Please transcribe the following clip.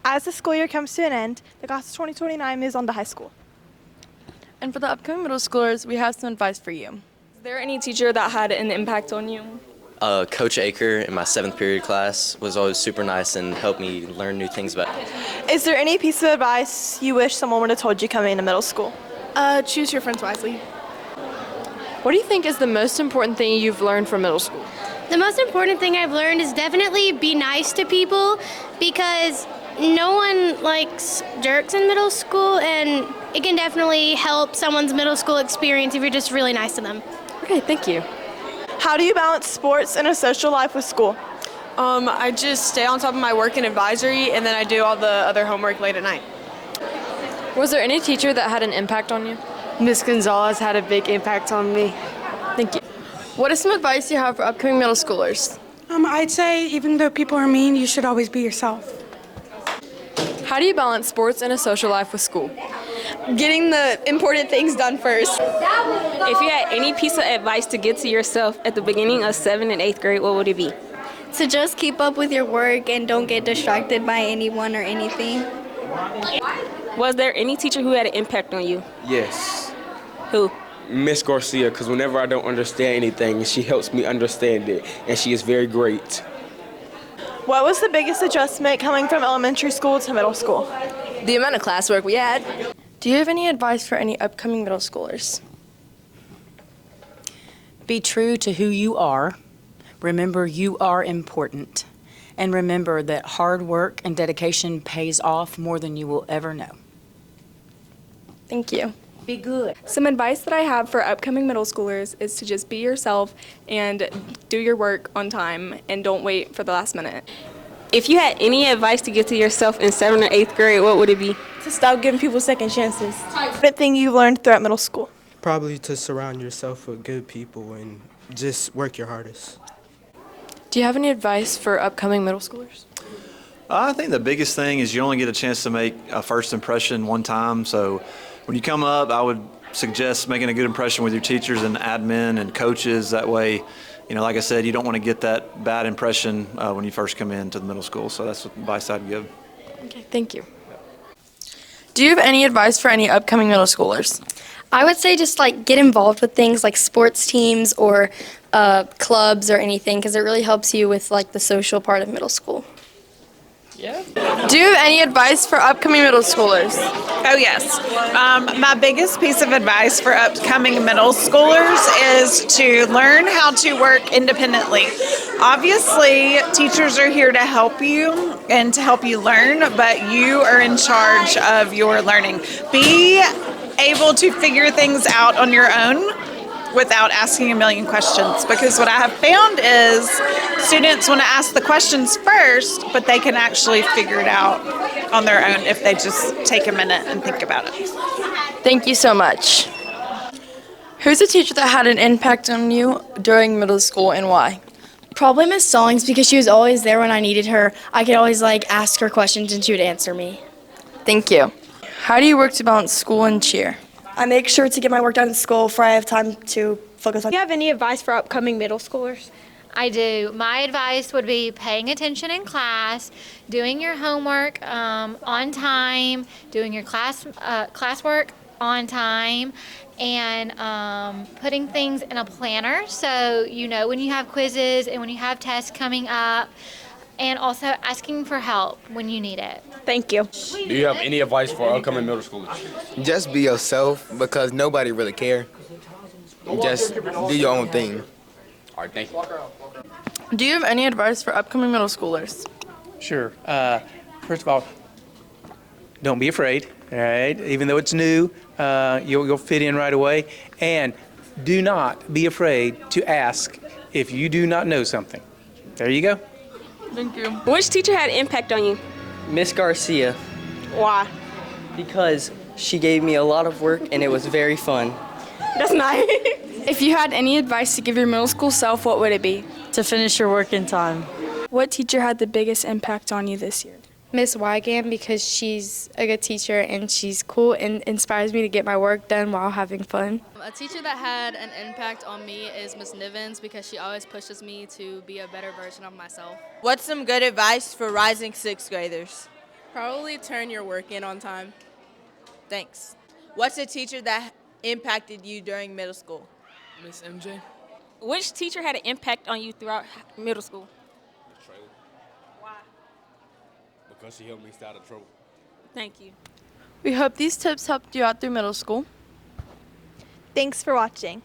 As the school year comes to an end, the class of 2029 moves on to high school. And for the upcoming middle schoolers, we have some advice for you. Is there any teacher that had an impact on you? Coach Aker in my 7th period class was always super nice and helped me learn new things about Is there any piece of advice you wish someone would have told you coming into middle school? Choose your friends wisely. What do you think is the most important thing you've learned from middle school? The most important thing I've learned is definitely be nice to people because no one likes jerks in middle school, and it can definitely help someone's middle school experience if you're just really nice to them. Okay, thank you. How do you balance sports and a social life with school? I just stay on top of my work and advisory, and then I do all the other homework late at night. Was there any teacher that had an impact on you? Miss Gonzalez had a big impact on me. Thank you. What is some advice you have for upcoming middle schoolers? I'd say even though people are mean, you should always be yourself. How do you balance sports and a social life with school? Getting the important things done first. If you had any piece of advice to give to yourself at the beginning of 7th and 8th grade, what would it be? So just keep up with your work and don't get distracted by anyone or anything. Was there any teacher who had an impact on you? Yes. Who? Miss Garcia, because whenever I don't understand anything, she helps me understand it, and she is very great. What was the biggest adjustment coming from elementary school to middle school? The amount of classwork we had. Do you have any advice for any upcoming middle schoolers? Be true to who you are. Remember you are important. And remember that hard work and dedication pays off more than you will ever know. Thank you. Be good. Some advice that I have for upcoming middle schoolers is to just be yourself and do your work on time and don't wait for the last minute. If you had any advice to give to yourself in 7th or 8th grade, what would it be? To stop giving people second chances. What thing you learned throughout middle school? Probably to surround yourself with good people and just work your hardest. Do you have any advice for upcoming middle schoolers? I think the biggest thing is you only get a chance to make a first impression one time. So when you come up, I would suggest making a good impression with your teachers and admin and coaches. That way, like I said, you don't want to get that bad impression when you first come into the middle school. So that's what advice I'd give. Okay, thank you. Do you have any advice for any upcoming middle schoolers? I would say just get involved with things like sports teams or clubs or anything because it really helps you with the social part of middle school. Yeah. Do you have any advice for upcoming middle schoolers? Oh, yes. My biggest piece of advice for upcoming middle schoolers is to learn how to work independently. Obviously, teachers are here to help you and to help you learn, but you are in charge of your learning. Be able to figure things out on your own without asking a million questions, because what I have found is students want to ask the questions first, but they can actually figure it out on their own if they just take a minute and think about it. Thank you so much. Who's a teacher that had an impact on you during middle school and why? Probably Miss Stallings because she was always there when I needed her. I could always ask her questions and she would answer me. Thank you. How do you work to balance school and cheer? I make sure to get my work done in school before I have time to focus on. Do you have any advice for upcoming middle schoolers? I do. My advice would be paying attention in class, doing your homework on time, doing your classwork on time, and putting things in a planner so you know when you have quizzes and when you have tests coming up, and also asking for help when you need it. Thank you. Do you have any advice for upcoming middle schoolers? Just be yourself because nobody really cares. Just do your own thing. All right, thank you. Do you have any advice for upcoming middle schoolers? Sure. First of all, don't be afraid, all right? Even though it's new, you'll fit in right away. And do not be afraid to ask if you do not know something. There you go. Thank you. Which teacher had an impact on you? Miss Garcia, Why? because she gave me a lot of work and it was very fun. That's nice. If you had any advice to give your middle school self, what would it be? To finish your work in time. What teacher had the biggest impact on you this year? Miss Wygand because she's a good teacher and she's cool and inspires me to get my work done while having fun. A teacher that had an impact on me is Miss Nivens because she always pushes me to be a better version of myself. What's some good advice for rising sixth graders? Probably turn your work in on time. Thanks. What's a teacher that impacted you during middle school? Miss MJ. Which teacher had an impact on you throughout middle school? Because she helped me stay out of trouble. Thank you. We hope these tips helped you out through middle school. Thanks for watching.